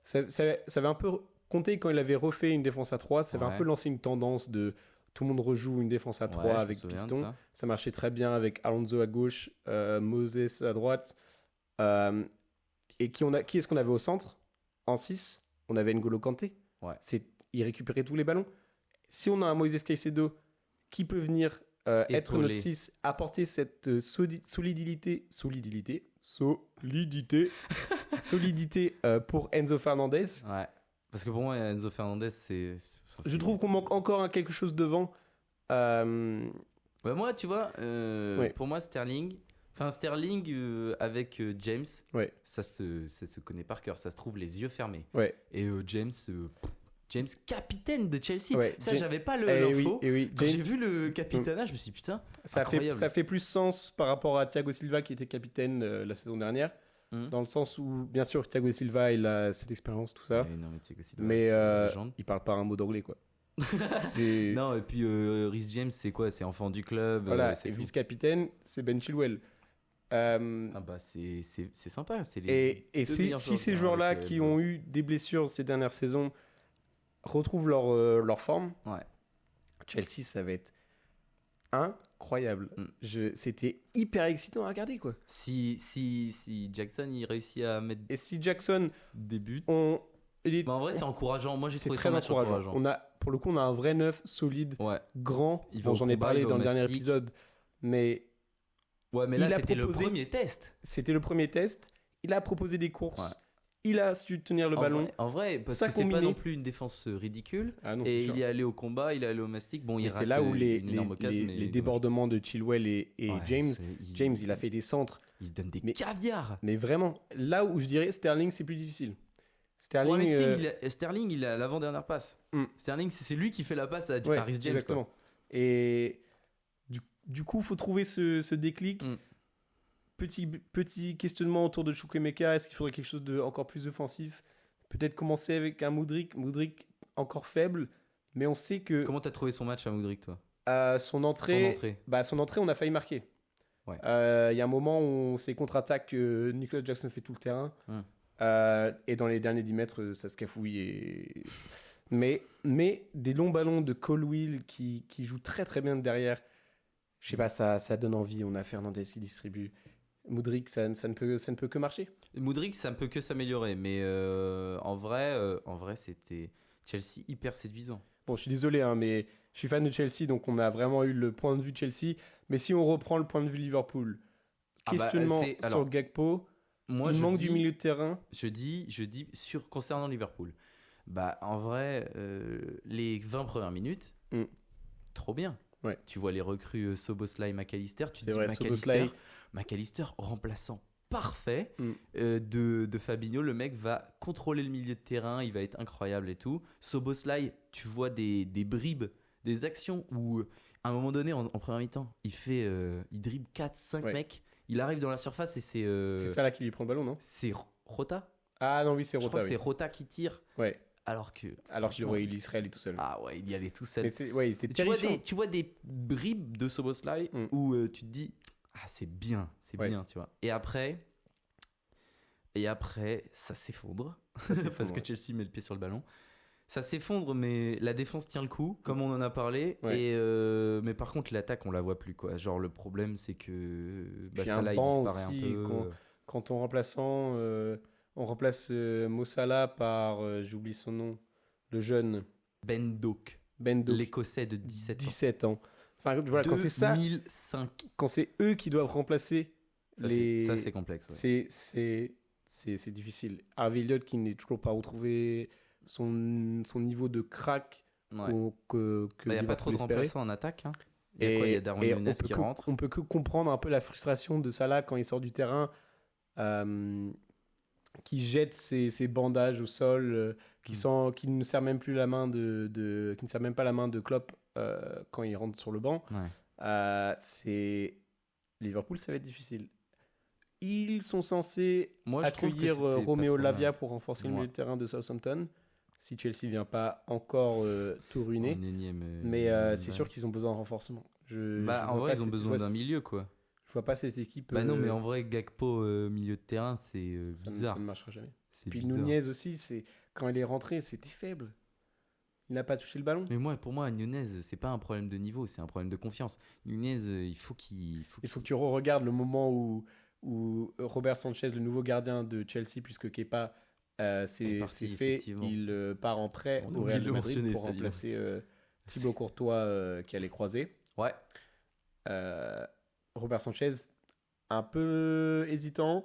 ça avait un peu Conte quand il avait refait une défense à 3, ça avait un Ouais. peu lancé une tendance de tout le monde rejoue une défense à 3 avec Piston. Ça marchait très bien avec Alonso à gauche, Moses à droite. Et qui est-ce qu'on avait au centre? En 6, on avait N'Golo Kanté. Ouais. Il récupérait tous les ballons. Si on a un Moïse Caicedo qui peut venir être Épauler. notre 6, apporter cette solidité pour Enzo Fernandez, Ouais. Parce que pour moi, Enzo Fernandez, c'est. je trouve qu'on manque encore quelque chose devant. Ouais, moi, tu vois, Ouais. pour moi, Sterling avec James, Ouais. ça se connaît par cœur. Ça se trouve les yeux fermés. Ouais. Et James, capitaine de Chelsea. Ouais, Ça, James- j'avais pas Eh oui, l'info. eh oui, Quand j'ai James, vu le capitanat, je me suis dit, putain, ça incroyable. fait plus sens par rapport à Thiago Silva qui était capitaine la saison dernière. Dans le sens où, bien sûr, Thiago Silva, il a cette expérience, tout ça. Ouais, non, mais Thiago Silva, Mais c'est une légende. il parle pas un mot d'anglais, quoi. C'est- Non, et puis Reece James, c'est quoi? C'est enfant du club. Voilà, c'est et tout. vice-capitaine, c'est Ben Chilwell. Ah bah, c'est sympa. C'est les Et deux si meilleurs ces joueurs joueurs-là avec, qui ont eu des blessures ces dernières saisons retrouvent leur forme, Ouais. Chelsea, ça va être incroyable. C'était hyper excitant à regarder, quoi. Si Jackson il réussit à mettre Et si Jackson, des buts. il est, Mais en vrai, c'est encourageant. Moi, j'ai c'est trouvé très son match encourageant. encourageant. Pour le coup, on a un vrai neuf, solide, Ouais. grand. Il va Bon, au j'en ai combat, parlé il va dans au le dernier mastic. épisode, mais Ouais, mais là, Il a c'était le proposé- premier test. c'était le premier test. Il a proposé des courses. Ouais. Il a su tenir le ballon. En vrai, parce Ça que c'est pas combiné. non plus une défense ridicule. Ah non, c'est Et sûr. il est allé au combat, il est allé au mastic. Bon, il Et rate c'est là où une énorme occasion, mais les dommage. débordements de Chilwell et Ouais, James, c'est- James, il a fait des centres. Il donne des Mais- caviars. Mais vraiment, là où je dirais Sterling, c'est plus difficile. Sterling, Ouais, mais Sterling, il a l'avant-dernière passe. Mm. Sterling, c'est lui qui fait la passe à ouais, Reece James. exactement. Quoi. Et du coup, il faut trouver ce déclic. Mm. Petit questionnement autour de Chukwuemeka. Est-ce qu'il faudrait quelque chose de encore plus offensif? Peut-être commencer avec un Mudryk encore faible, mais on sait que Comment t'as trouvé son match à Mudryk, toi? son entrée, Son entrée. on a failli marquer. Ouais. Il y a un moment où c'est contre-attaque, Nicolas Jackson fait tout le terrain. Mm. Et dans les derniers 10 mètres, ça se cafouille. Mais des longs ballons de Colwill qui joue très très bien de derrière, je sais pas, ça donne envie. On a Fernandez qui distribue. Mudryk, ça ne peut que marcher. Mudryk, ça ne peut que s'améliorer. Mais en vrai, c'était Chelsea hyper séduisant. Bon, je suis désolé, hein, mais je suis fan de Chelsea, donc on a vraiment eu le point de vue de Chelsea. Mais si on reprend le point de vue Liverpool, questionnement sur Gakpo, Moi, il je manque dis- du milieu de terrain. Je dis concernant Liverpool. Bah, en vrai, les 20 premières minutes, trop bien. Ouais. Tu vois les recrues Szoboszlai, McAllister, tu te C'est dis vrai, Szoboszlai. McAllister remplaçant parfait de Fabinho. Le mec va contrôler le milieu de terrain, il va être incroyable et tout. Szoboszlai, tu vois des bribes, des actions où à un moment donné en première mi-temps, il dribble 4-5 mecs, il arrive dans la surface et c'est ça là qui lui prend le ballon, non? C'est Rota. Ah non, oui, c'est Je Rota. crois que Oui. c'est Rota qui tire. Ouais. Alors qu'il il serait allé tout seul. Ah ouais, il y allait tout seul. Mais il était Tu vois, terrifiant. tu vois des bribes de Szoboszlai où tu te dis c'est bien, bien, tu vois. Et après ça s'effondre parce que Chelsea met le pied sur le ballon. Ça s'effondre, mais la défense tient le coup, comme on en a parlé. Ouais. Et mais par contre, l'attaque, on la voit plus, quoi. Genre, le problème, c'est que Salah, il banc disparaît aussi, un peu. quand on remplace Mo Salah par, j'oublie son nom, le jeune Ben Doak, l'Écossais de 17 ans. Enfin, voilà, quand c'est ça, 2005. quand c'est eux qui doivent remplacer Ça, c'est complexe. Ouais. C'est difficile. Harvey Elliott qui n'est toujours pas retrouvé son niveau de crack Ouais. que Il n'y a pas trop de remplaçants en attaque. Hein. Il y a Darwin Núñez qui rentre. On peut que comprendre un peu la frustration de Salah quand il sort du terrain, qui jette ses bandages au sol, qui ne serre même plus la main qui ne serre même pas la main de Klopp quand il rentre sur le banc. Ouais. Liverpool, ça va être difficile. Ils sont censés Moi, je trouve que accueillir c'était Romeo pas trop Lavia mal. pour renforcer le Ouais. milieu de terrain de Southampton. Si Chelsea vient pas encore tout ruiner. En énième, Mais c'est sûr qu'ils ont besoin de renforcement. En vrai, ils ont besoin d'un milieu, quoi. Je vois pas cette équipe. Non, mais en vrai, Gakpo, milieu de terrain, c'est bizarre. Ça ne marchera jamais. C'est Puis bizarre. Nunez aussi, quand il est rentré, c'était faible. Il n'a pas touché le ballon. Mais pour moi, Nunez, c'est pas un problème de niveau, c'est un problème de confiance. Nunez, il faut Il faut que tu regardes le moment où Robert Sanchez, le nouveau gardien de Chelsea, puisque Kepa c'est parti, fait, effectivement. il part en prêt On au oublie Real de de le Madrid mentionner, pour ça, dis donc. remplacer Thibaut Courtois qui allait croiser. Ouais. Robert Sanchez, un peu hésitant.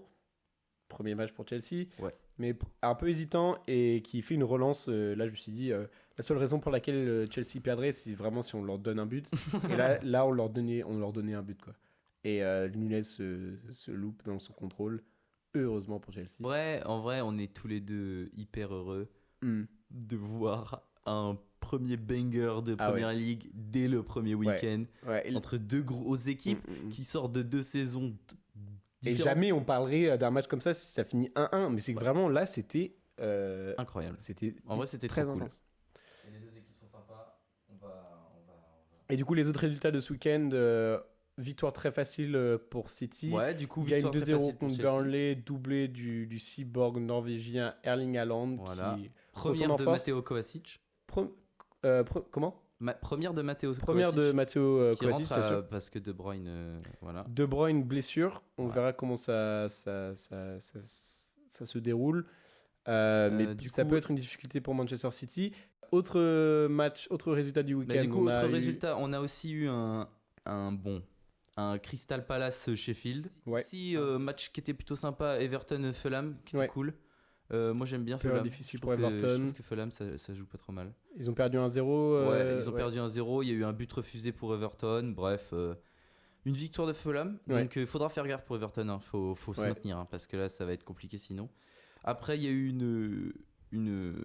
Premier match pour Chelsea. Ouais. Mais un peu hésitant et qui fait une relance. Là, je me suis dit, la seule raison pour laquelle Chelsea perdrait, c'est vraiment si on leur donne un but. Et là on leur donnait un but, quoi. Et Nunez se loupe dans son contrôle. Heureusement pour Chelsea. Ouais, en vrai, on est tous les deux hyper heureux de voir un premier banger de Première Ligue dès le premier week-end. Ouais. Entre deux grosses équipes qui sortent de deux saisons Et différentes. jamais on parlerait d'un match comme ça si ça finit 1-1. Mais c'est que vraiment là, c'était incroyable. En vrai, c'était très trop cool. intense. Et les deux équipes sont sympas. On va... Et du coup, les autres résultats de ce week-end, victoire très facile pour City. Ouais, du coup, Gagne victoire très 2-0 facile pour contre Chelsea. Burnley, doublé du cyborg norvégien Erling Haaland. Voilà. Qui Première retourne en de force. Matteo Kovacic. Comment Première de Matteo Première Kovacic. de Matteo Qui Kovacic, rentre bien sûr. parce que De Bruyne, voilà. De Bruyne, blessure. On Ouais. verra comment ça se déroule. Mais du ça coup- peut être une difficulté pour Manchester City. Autre match, autre résultat du week-end. Bah, du coup, on a autre eu- résultat, on a aussi eu un Crystal Palace Sheffield. Ouais. Si match qui était plutôt sympa, Everton Fulham qui était Ouais. cool. Moi j'aime bien Période Fulham. difficile Je pour trouve que- Everton. Je trouve que Fulham ça joue pas trop mal. Ils ont perdu 1-0. Ouais, ils ont perdu 1-0, il y a eu un but refusé pour Everton. Bref, une victoire de Fulham. Ouais. Donc il faudra faire gaffe pour Everton, hein. Faut se Ouais. maintenir hein, parce que là ça va être compliqué sinon. Après il y a eu une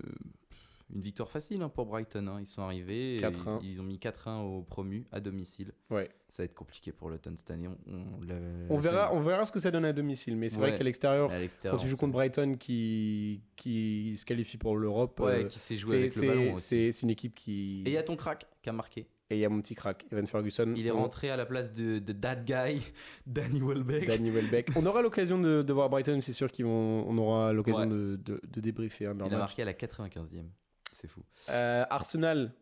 victoire facile hein, pour Brighton. Hein. Ils sont arrivés, et 4-1. ils ont mis 4-1 au promu à domicile. Ouais. Ça va être compliqué pour Luton cette année. On verra ce que ça donne à domicile. Mais c'est vrai Ouais. qu'à l'extérieur, à l'extérieur. quand tu joues contre Brighton qui se qualifie pour l'Europe, qui s'est joué avec le ballon aussi. c'est une équipe qui. Et il y a ton crack qui a marqué. Et il y a mon petit crack, Evan Ferguson. Il est rentré à la place de that guy, Danny Welbeck. Danny Welbeck. On aura l'occasion de voir Brighton, c'est sûr on aura l'occasion Ouais. de débriefer leur Il a match. marqué à la 95e. C'est fou. Arsenal.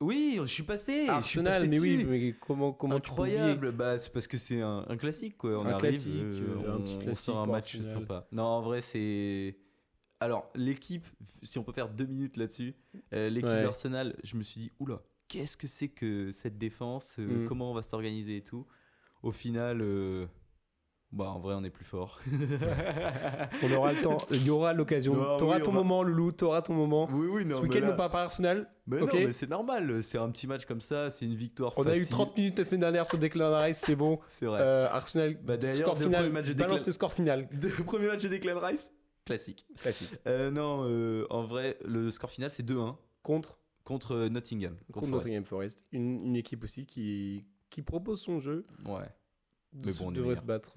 Oui, je suis passé. Arsenal, mais oui, mais comment tu peux oublier Incroyable. Bah, c'est parce que c'est un classique, quoi. On Un arrive, classique, un petit on classique sort un pour match Arsenal. sympa. Non, en vrai, c'est. Alors, l'équipe, si on peut faire 2 minutes là-dessus, l'équipe Ouais. d'Arsenal, je me suis dit, oula, qu'est-ce que c'est que cette défense Comment on va s'organiser et tout. Au final, Bah, en vrai, on est plus fort. On aura le temps, il y aura l'occasion. Non, T'auras oui, ton on va- moment, Loulou, t'auras ton moment. Oui, non. Ce week-end, on part par Arsenal. Mais Ok. non, mais c'est normal. C'est un petit match comme ça. C'est une victoire On a eu facile. 30 minutes la semaine dernière sur Declan Rice, c'est bon. C'est vrai. Arsenal, Bah, d'ailleurs, score le final, premier match de balance Declan- le score final. Le premier match de Declan Rice, classique. Classique. Non, en vrai, le score final, c'est 2-1 Contre Nottingham. contre Nottingham Forest. Une équipe aussi qui propose son jeu. Ouais. Mais bon, on est devrait meilleur. se battre.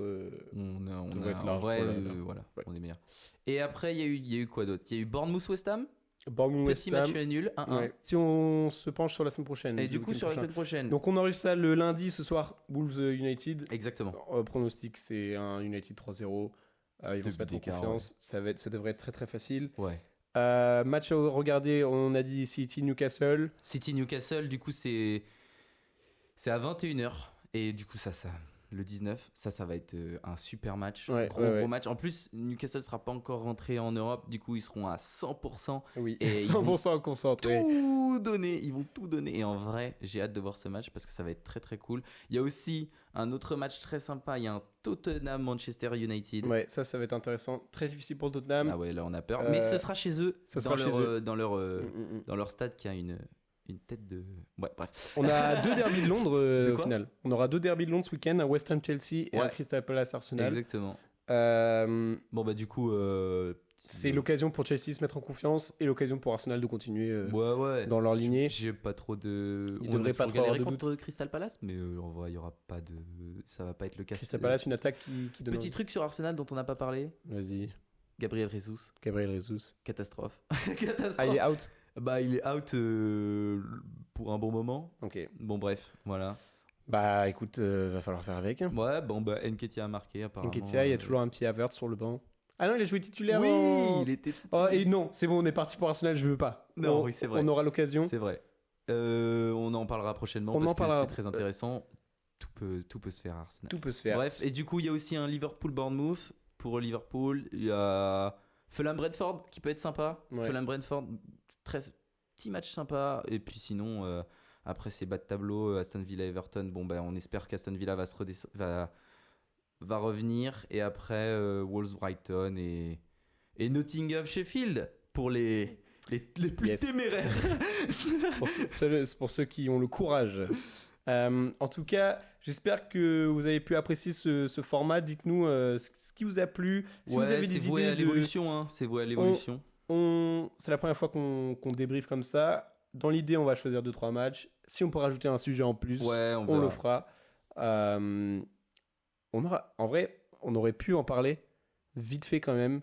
devrait être En large vrai, pour la- voilà, Ouais. on est meilleur. Et après, il y a eu quoi d'autre? Il y a eu Bournemouth-West Ham. Bournemouth West Petit Ham. match nul, 1-1. Ouais. Si on se penche sur la semaine prochaine. Et le du coup, week-end sur la prochain. semaine prochaine. Donc on enregistre ça le lundi ce soir, Wolves United. Exactement. Pronostic, c'est un United 3-0. Ils vont Deux se mettre en buts d'écart, confiance. Ça devrait être très très facile. Ouais. Match à regarder, on a dit City Newcastle. City-Newcastle, du coup, c'est à 21h. Et du coup, le 19, ça va être un super match. Ouais, Gros match. En plus, Newcastle sera pas encore rentré en Europe. Du coup, ils seront à 100%. Oui, Et ils 100% concentré. Tout donner, ils vont tout donner. Et en vrai, j'ai hâte de voir ce match parce que ça va être très très cool. Il y a aussi un autre match très sympa. Il y a un Tottenham-Manchester United. Ouais, ça va être intéressant. Très difficile pour le Tottenham. Ah ouais, là on a peur. Euh, Mais ce sera chez eux. ça sera chez eux. Dans leur, Mm, mm. dans leur stade qui a une tête de. Ouais, bref. On a 2 derbys de Londres De au quoi final. On aura 2 derbys de Londres ce week-end, un West Ham Chelsea et un Ouais. Crystal Palace Arsenal. Exactement. Bon, Bon, bah, du coup. c'est l'occasion pour Chelsea de se mettre en confiance et l'occasion pour Arsenal de continuer Ouais. dans leur lignée. J'ai pas trop de. Il On devrait a pas toujours trop avoir galéré de contre Crystal Palace, mais en vrai, il y aura pas de. Ça va pas être le cas. Crystal Palace, une attaque qui donne. Petit truc sur Arsenal dont on n'a pas parlé. Vas-y, Gabriel Jesus. Gabriel Jesus. Catastrophe. Catastrophe. Ah, il est out. Bah, il est out pour un bon moment. Ok. Bon, bref, voilà. Bah écoute, va falloir faire avec. Ouais, bon, bah, Nketiah a marqué apparemment. Nketiah, il y a toujours un petit Havertz sur le banc. Ah non, il a joué titulaire. Oui, en- il était. Oh, et non, c'est bon, on est parti pour Arsenal, je veux pas. Non, oui, c'est vrai. On aura l'occasion. C'est vrai. On en parlera prochainement On parce en parlera. que c'est très intéressant. Tout peut se faire à Arsenal. Tout peut se faire. Bref, et du coup, il y a aussi un Liverpool-Bournemouth. Pour Liverpool, il y a Fulham-Brentford qui peut être sympa. Ouais. Fulham-Brentford, très petit match sympa. Et puis sinon, après c'est bas de tableau, Aston Villa-Everton. Bon, ben on espère qu'Aston Villa va revenir. Et après, Wolves-Brighton et Nottingham-Sheffield pour les plus Yes. téméraires. pour ceux qui ont le courage. En tout cas, j'espère que vous avez pu apprécier ce format. Dites-nous ce qui vous a plu. Si vous avez c'est des voué à idées de... l'évolution, hein. C'est voué à l'évolution. C'est la première fois qu'on débriefe comme ça. Dans l'idée, on va choisir 2-3 matchs. Si on peut rajouter un sujet en plus, Ouais, on le fera. En vrai, on aurait pu en parler vite fait quand même.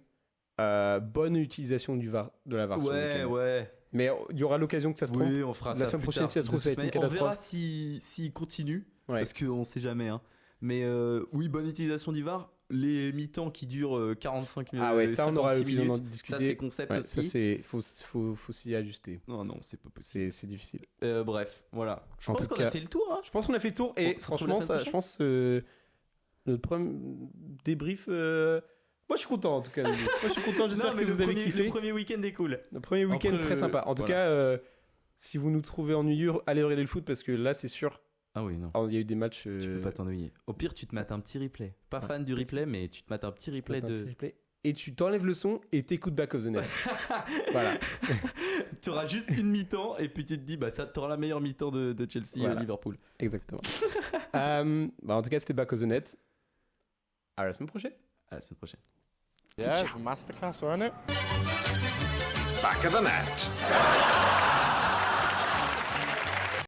Bonne utilisation de la VAR. sur le Ouais, week-end. ouais. Mais il y aura l'occasion que ça se trompe. Oui, on fera La ça. semaine plus prochaine, tard. si ça se trouve, De ça va être toute une manière, on verra catastrophe. s'il continue. Ouais. Parce qu'on sait jamais. Hein. Mais oui, bonne utilisation du VAR. Les mi-temps qui durent 45 minutes. Ah ouais, ça on aura 56 l'occasion d'en minutes. discuter. Ça, c'est concept Ouais, ça aussi. c'est faut s'y ajuster. Non, c'est pas possible. C'est difficile. Bref, voilà. Je En pense tout qu'on a cas- fait le tour. Hein. Je pense qu'on a fait le tour et On se retrouve franchement, la semaine je pense notre premier débrief. Moi, je suis content en tout cas. Moi, je suis content. J'espère que vous avez kiffé. le premier week-end est cool. Le premier week-end Après, très sympa. En tout voilà. cas, si vous nous trouvez ennuyeux, allez regarder le foot parce que là, c'est sûr. Ah oui, non. Il y a eu des matchs. Tu peux pas t'ennuyer. Au pire, tu te mates un petit replay. Pas Ouais. fan du replay, mais tu te mates un petit replay de. Et tu t'enlèves le son et t'écoutes Back of the Net. Voilà. Tu auras juste une mi-temps et puis tu te dis, bah ça, t'auras la meilleure mi-temps de Chelsea Voilà. Liverpool. Exactement. En tout cas, c'était Back of the Net. À la semaine prochaine. À la semaine prochaine. Yeah, masterclass, wasn't it? Back of the net.